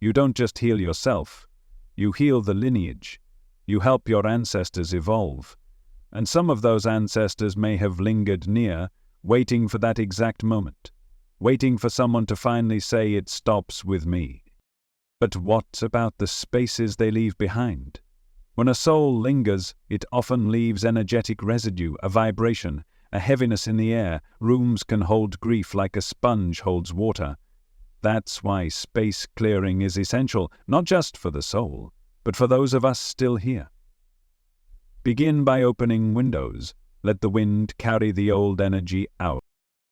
you don't just heal yourself. You heal the lineage. You help your ancestors evolve. And some of those ancestors may have lingered near, waiting for that exact moment, waiting for someone to finally say it stops with me. But what about the spaces they leave behind? When a soul lingers, it often leaves energetic residue, a vibration, a heaviness in the air. Rooms can hold grief like a sponge holds water. That's why space clearing is essential, not just for the soul, but for those of us still here. Begin by opening windows. Let the wind carry the old energy out.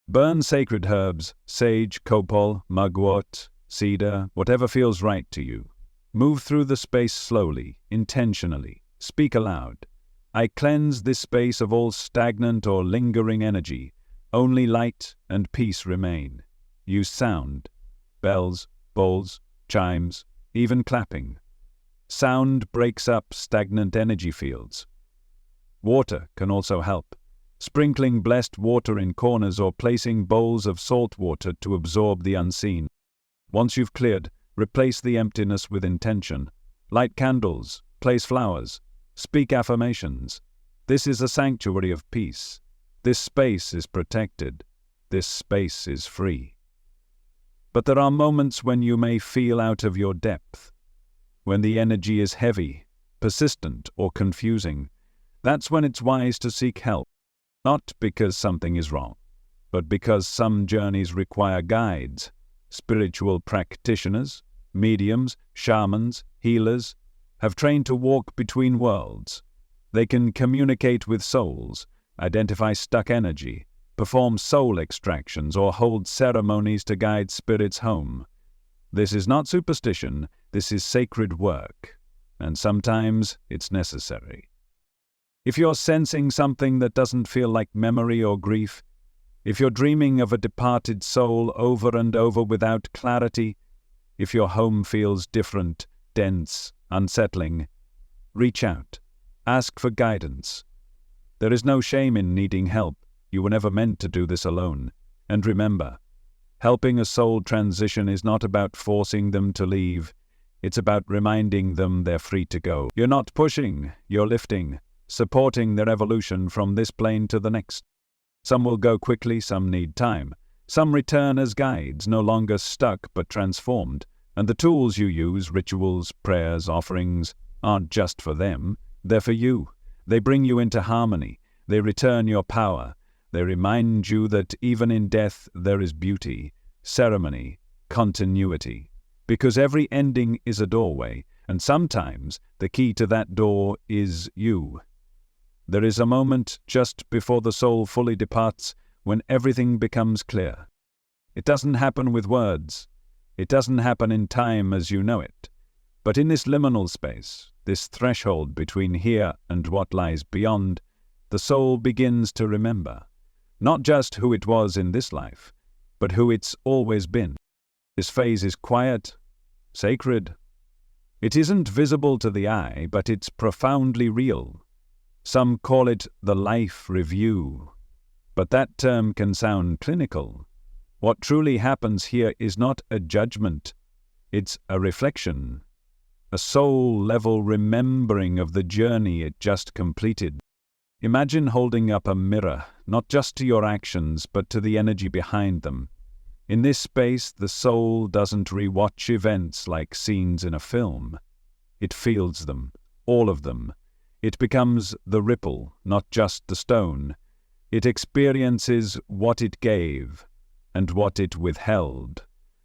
Burn sacred herbs, sage, copal, mugwort, cedar, whatever feels right to you. Move through the space slowly, intentionally. Speak aloud. I cleanse this space of all stagnant or lingering energy. Only light and peace remain. Use sound. Bells, bowls, chimes, even clapping. Sound breaks up stagnant energy fields. Water can also help. Sprinkling blessed water in corners or placing bowls of salt water to absorb the unseen. Once you've cleared, replace the emptiness with intention. Light candles, place flowers, speak affirmations. This is a sanctuary of peace. This space is protected. This space is free. But there are moments when you may feel out of your depth, when the energy is heavy, persistent, or confusing. That's when it's wise to seek help, not because something is wrong, but because some journeys require guides, spiritual practitioners, mediums, shamans, healers. have trained to walk between worlds. They can communicate with souls, identify stuck energy, perform soul extractions, or hold ceremonies to guide spirits home. This is not superstition, this is sacred work, and sometimes it's necessary. If you're sensing something that doesn't feel like memory or grief, if you're dreaming of a departed soul over and over without clarity, if your home feels different, dense, unsettling, reach out. Ask for guidance. There is no shame in needing help. You were never meant to do this alone. And remember, helping a soul transition is not about forcing them to leave. It's about reminding them they're free to go. You're not pushing, you're lifting, supporting their evolution from this plane to the next. Some will go quickly, some need time. Some return as guides, no longer stuck but transformed. And the tools you use, rituals, prayers, offerings, aren't just for them. They're for you. They bring you into harmony. They return your power. They remind you that even in death there is beauty, ceremony, continuity. Because every ending is a doorway, and sometimes the key to that door is you. There is a moment just before the soul fully departs when everything becomes clear. It doesn't happen with words. It doesn't happen in time as you know it. But in this liminal space, this threshold between here and what lies beyond, the soul begins to remember, not just who it was in this life, but who it's always been. This phase is quiet, sacred. It isn't visible to the eye, but it's profoundly real. Some call it the life review, but that term can sound clinical. What truly happens here is not a judgment, it's a reflection, a soul-level remembering of the journey it just completed. Imagine holding up a mirror, not just to your actions, but to the energy behind them. In this space, the soul doesn't rewatch events like scenes in a film. It feels them, all of them. It becomes the ripple, not just the stone. It experiences what it gave and what it withheld,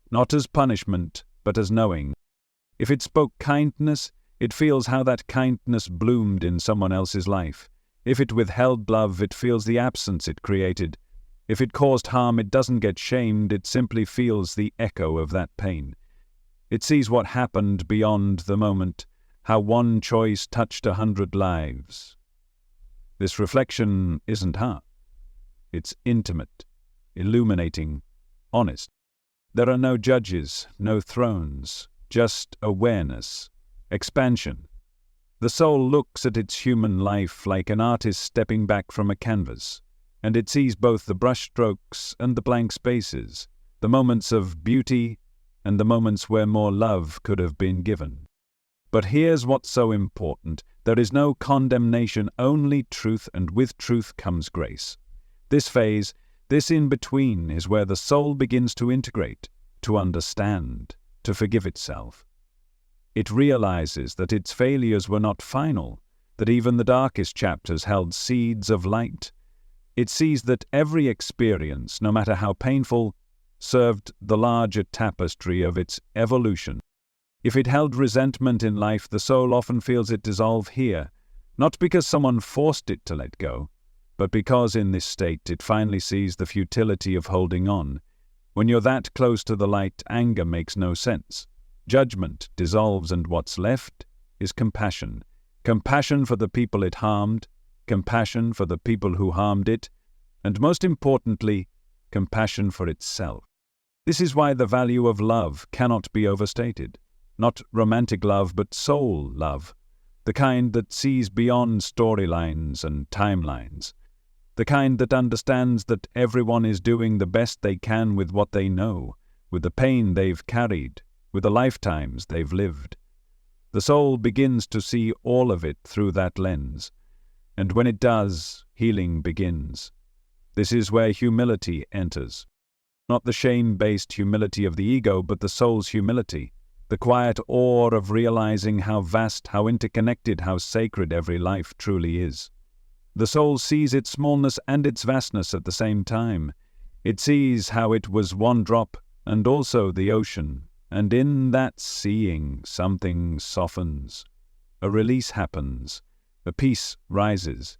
not as punishment, but as knowing. If it spoke kindness, it feels how that kindness bloomed in someone else's life. If it withheld love, it feels the absence it created. If it caused harm, it doesn't get shamed, it simply feels the echo of that pain. It sees what happened beyond the moment, how one choice touched 100 lives. This reflection isn't hard. It's intimate, illuminating, honest. There are no judges, no thrones, just awareness, expansion. The soul looks at its human life like an artist stepping back from a canvas, and it sees both the brushstrokes and the blank spaces, the moments of beauty and the moments where more love could have been given. But here's what's so important. There is no condemnation, only truth, and with truth comes grace. This phase, this in-between, is where the soul begins to integrate, to understand, to forgive itself. It realizes that its failures were not final, that even the darkest chapters held seeds of light. It sees that every experience, no matter how painful, served the larger tapestry of its evolution. If it held resentment in life, the soul often feels it dissolve here, not because someone forced it to let go, but because in this state it finally sees the futility of holding on. When you're that close to the light, anger makes no sense. Judgment dissolves, and what's left is compassion. Compassion for the people it harmed, compassion for the people who harmed it, and most importantly, compassion for itself. This is why the value of love cannot be overstated. Not romantic love, but soul love. The kind that sees beyond storylines and timelines. The kind that understands that everyone is doing the best they can with what they know, with the pain they've carried, with the lifetimes they've lived. The soul begins to see all of it through that lens. And when it does, healing begins. This is where humility enters. Not the shame-based humility of the ego, but the soul's humility. The quiet awe of realizing how vast, how interconnected, how sacred every life truly is. The soul sees its smallness and its vastness at the same time. It sees how it was one drop and also the ocean, and in that seeing something softens. a release happens, a peace rises.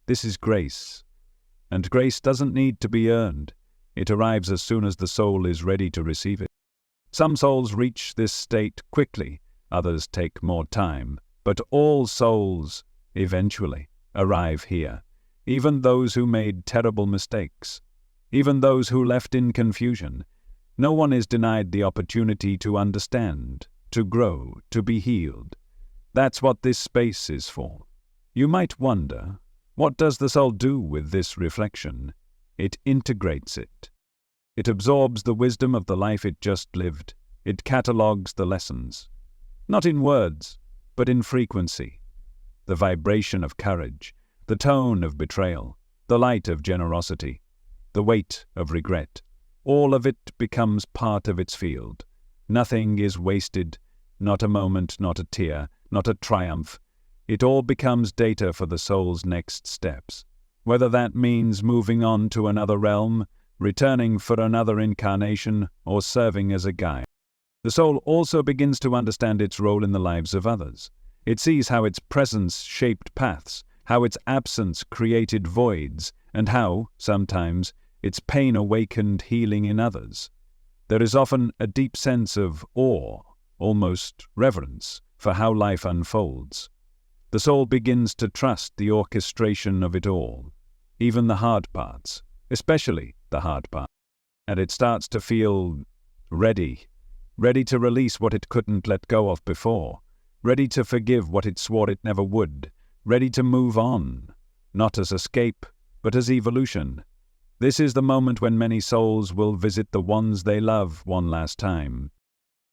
This is grace. And grace doesn't need to be earned. It arrives as soon as the soul is ready to receive it. Some souls reach this state quickly, others take more time, but all souls eventually arrive here, even those who made terrible mistakes, even those who left in confusion. No one is denied the opportunity to understand, to grow, to be healed. That's what this space is for. You might wonder, what does the soul do with this reflection? It integrates it. It absorbs the wisdom of the life it just lived. It catalogues the lessons. Not in words, but in frequency. The vibration of courage, the tone of betrayal, the light of generosity, the weight of regret. All of it becomes part of its field. Nothing is wasted, not a moment, not a tear, not a triumph. It all becomes data for the soul's next steps. Whether that means moving on to another realm, returning for another incarnation, or serving as a guide. The soul also begins to understand its role in the lives of others. It sees how its presence shaped paths, how its absence created voids, and how, sometimes, its pain awakened healing in others. There is often a deep sense of awe, almost reverence, for how life unfolds. The soul begins to trust the orchestration of it all, even the hard parts, especially the hard parts. And it starts to feel ready to release what it couldn't let go of before, ready to forgive what it swore it never would, ready to move on, not as escape, but as evolution. This is the moment when many souls will visit the ones they love one last time.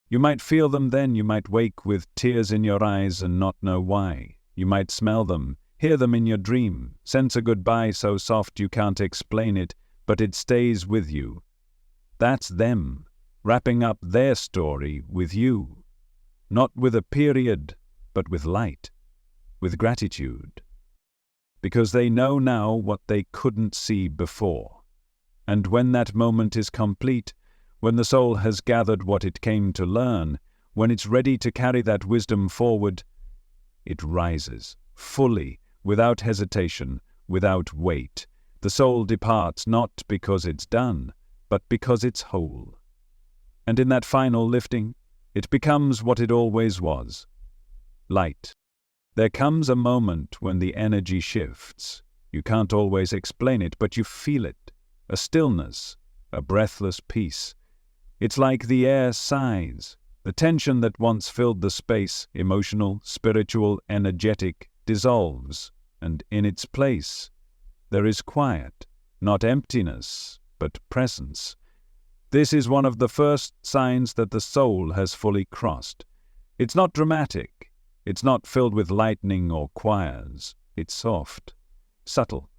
You might feel them then, you might wake with tears in your eyes and not know why. You might smell them, hear them in your dream, sense a goodbye so soft you can't explain it, but it stays with you. That's them, wrapping up their story with you. Not with a period, but with light, with gratitude. Because they know now what they couldn't see before. And when that moment is complete, when the soul has gathered what it came to learn, when it's ready to carry that wisdom forward, it rises, fully, without hesitation, without weight. The soul departs not because it's done, but because it's whole. And in that final lifting, it becomes what it always was, light. There comes a moment when the energy shifts. You can't always explain it, but you feel it. A stillness, a breathless peace. It's like the air sighs. The tension that once filled the space, emotional, spiritual, energetic, dissolves, and in its place, there is quiet, not emptiness, but presence. This is one of the first signs that the soul has fully crossed. It's not dramatic. It's not filled with lightning or choirs. It's soft, subtle,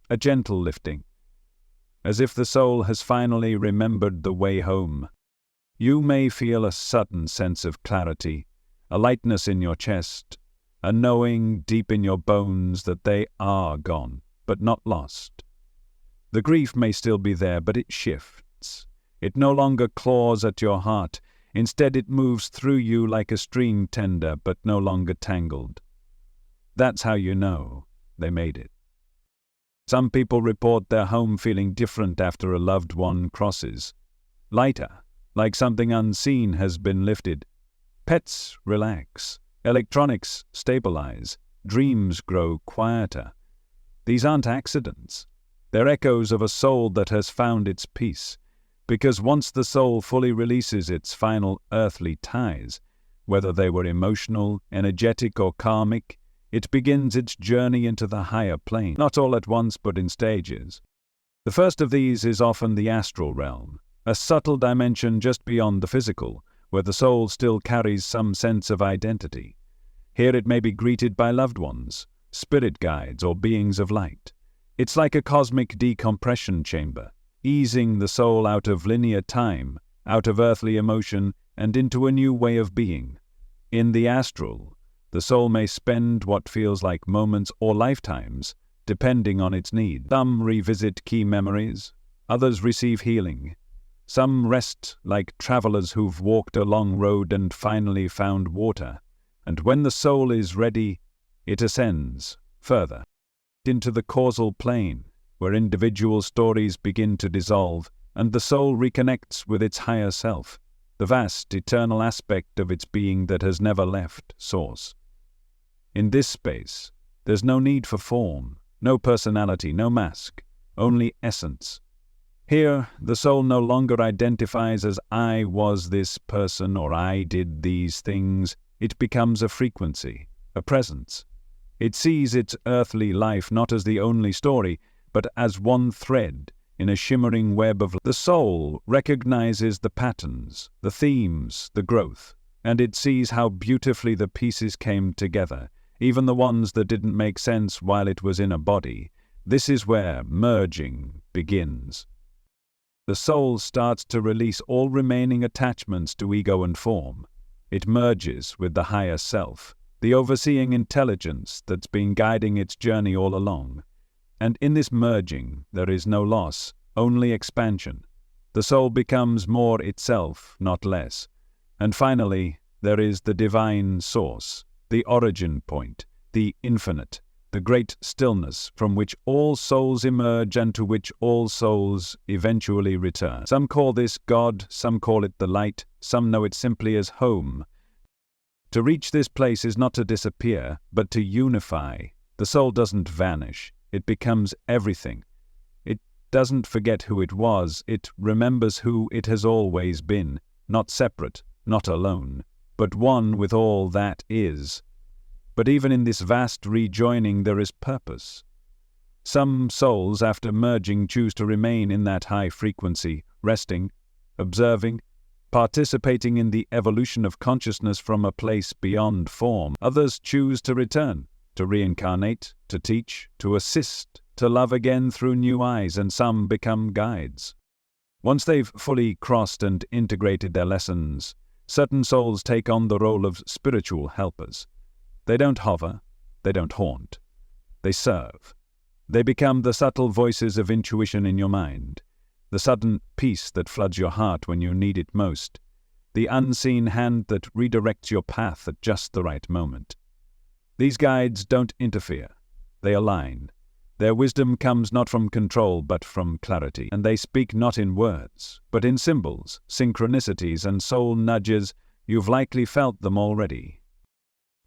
a gentle lifting, as if the soul has finally remembered the way home. You may feel a sudden sense of clarity, a lightness in your chest, a knowing deep in your bones that they are gone, but not lost. The grief may still be there, but it shifts. It no longer claws at your heart. Instead, it moves through you like a stream, tender, but no longer tangled. That's how you know they made it. Some people report their home feeling different after a loved one crosses. Lighter, like something unseen has been lifted. Pets relax. Electronics stabilize. Dreams grow quieter. These aren't accidents. They're echoes of a soul that has found its peace. Because once the soul fully releases its final earthly ties, whether they were emotional, energetic, or karmic, it begins its journey into the higher plane, not all at once but in stages. The first of these is often the astral realm, a subtle dimension just beyond the physical, where the soul still carries some sense of identity. Here it may be greeted by loved ones, spirit guides, or beings of light. It's like a cosmic decompression chamber, easing the soul out of linear time, out of earthly emotion, and into a new way of being. In the astral, the soul may spend what feels like moments or lifetimes, depending on its need. Some revisit key memories, others receive healing. Some rest like travelers who've walked a long road and finally found water, And when the soul is ready, it ascends further into the causal plane, where individual stories begin to dissolve and the soul reconnects with its higher self, the vast, eternal aspect of its being that has never left source. In this space, there's no need for form, no personality, no mask, only essence. Here, the soul no longer identifies as I was this person or I did these things. It becomes a frequency, a presence. It sees its earthly life not as the only story, but as one thread in a shimmering web of the soul recognizes the patterns, the themes, the growth, and it sees how beautifully the pieces came together, even the ones that didn't make sense while it was in a body. This is where merging begins. The soul starts to release all remaining attachments to ego and form. It merges with the higher self, the overseeing intelligence that's been guiding its journey all along. And in this merging, there is no loss, only expansion. The soul becomes more itself, not less. And finally, there is the divine source, the origin point, the infinite, the great stillness from which all souls emerge and to which all souls eventually return. Some call this God, some call it the light, some know it simply as home. To reach this place is not to disappear, but to unify. The soul doesn't vanish. It becomes everything. It doesn't forget who it was. It remembers who it has always been, not separate, not alone, but one with all that is. But even in this vast rejoining there is purpose. Some souls, after merging, choose to remain in that high frequency, resting, observing, participating in the evolution of consciousness from a place beyond form. Others choose to return, to reincarnate, to teach, to assist, to love again through new eyes, and some become guides. Once they've fully crossed and integrated their lessons, certain souls take on the role of spiritual helpers. They don't hover, they don't haunt, they serve. They become the subtle voices of intuition in your mind, the sudden peace that floods your heart when you need it most, the unseen hand that redirects your path at just the right moment. These guides don't interfere, they align. Their wisdom comes not from control but from clarity, and they speak not in words, but in symbols, synchronicities, and soul nudges. You've likely felt them already.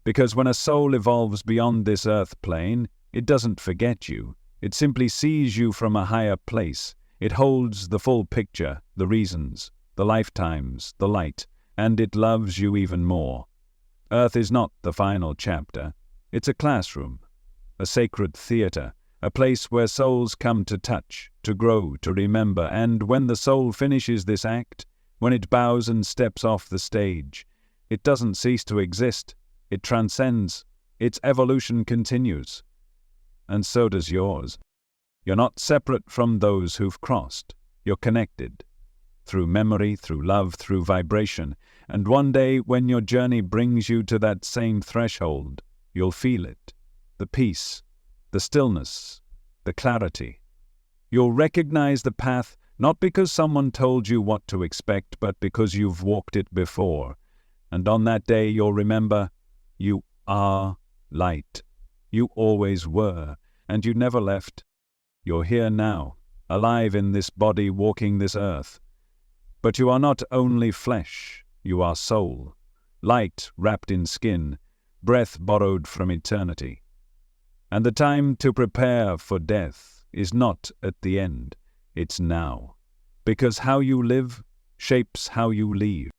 Because when a soul evolves beyond this earth plane, it doesn't forget you. It simply sees you from a higher place. It holds the full picture, the reasons, the lifetimes, the light, and it loves you even more. Earth is not the final chapter. It's a classroom, a sacred theater, a place where souls come to touch, to grow, to remember, and when the soul finishes this act, when it bows and steps off the stage, it doesn't cease to exist. It transcends. Its evolution continues. And so does yours. You're not separate from those who've crossed. You're connected. Through memory, through love, through vibration. And one day, when your journey brings you to that same threshold, you'll feel it. The peace, the stillness, the clarity. You'll recognize the path, not because someone told you what to expect, but because you've walked it before. And on that day, you'll remember, you are light. You always were, and you never left. You're here now, alive in this body, walking this earth. But you are not only flesh, you are soul, light wrapped in skin, breath borrowed from eternity. And the time to prepare for death is not at the end, it's now. Because how you live shapes how you leave.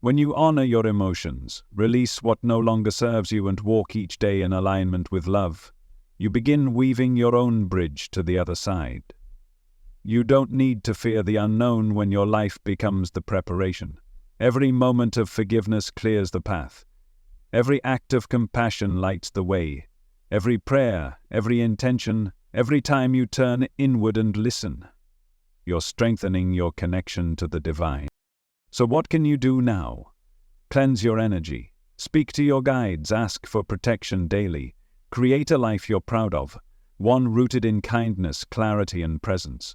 When you honor your emotions, release what no longer serves you, and walk each day in alignment with love, you begin weaving your own bridge to the other side. You don't need to fear the unknown when your life becomes the preparation. Every moment of forgiveness clears the path. Every act of compassion lights the way. Every prayer, every intention, every time you turn inward and listen, you're strengthening your connection to the divine. So what can you do now? Cleanse your energy. Speak to your guides. Ask for protection daily. Create a life you're proud of, one rooted in kindness, clarity, and presence.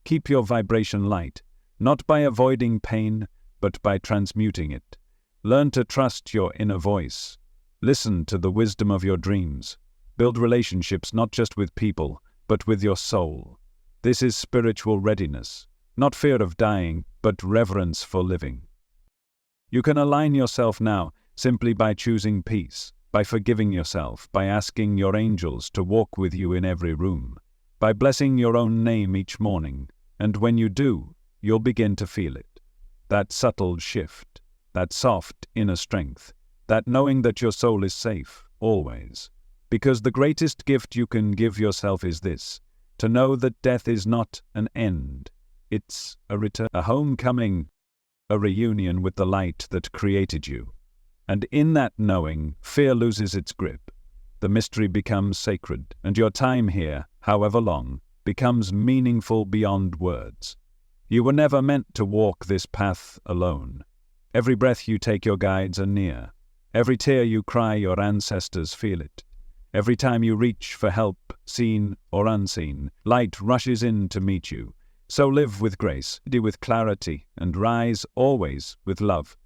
Keep your vibration light, not by avoiding pain, but by transmuting it. Learn to trust your inner voice. Listen to the wisdom of your dreams. Build relationships not just with people, but with your soul. This is spiritual readiness, not fear of dying, but reverence for living. You can align yourself now simply by choosing peace, by forgiving yourself, by asking your angels to walk with you in every room, by blessing your own name each morning, and when you do, you'll begin to feel it. That subtle shift, that soft inner strength, that knowing that your soul is safe, always. Because the greatest gift you can give yourself is this, to know that death is not an end. It's a return, a homecoming, a reunion with the light that created you. And in that knowing, fear loses its grip. The mystery becomes sacred, and your time here, however long, becomes meaningful beyond words. You were never meant to walk this path alone. Every breath you take, your guides are near. Every tear you cry, your ancestors feel it. Every time you reach for help, seen or unseen, light rushes in to meet you. So live with grace, with clarity, and rise always with love.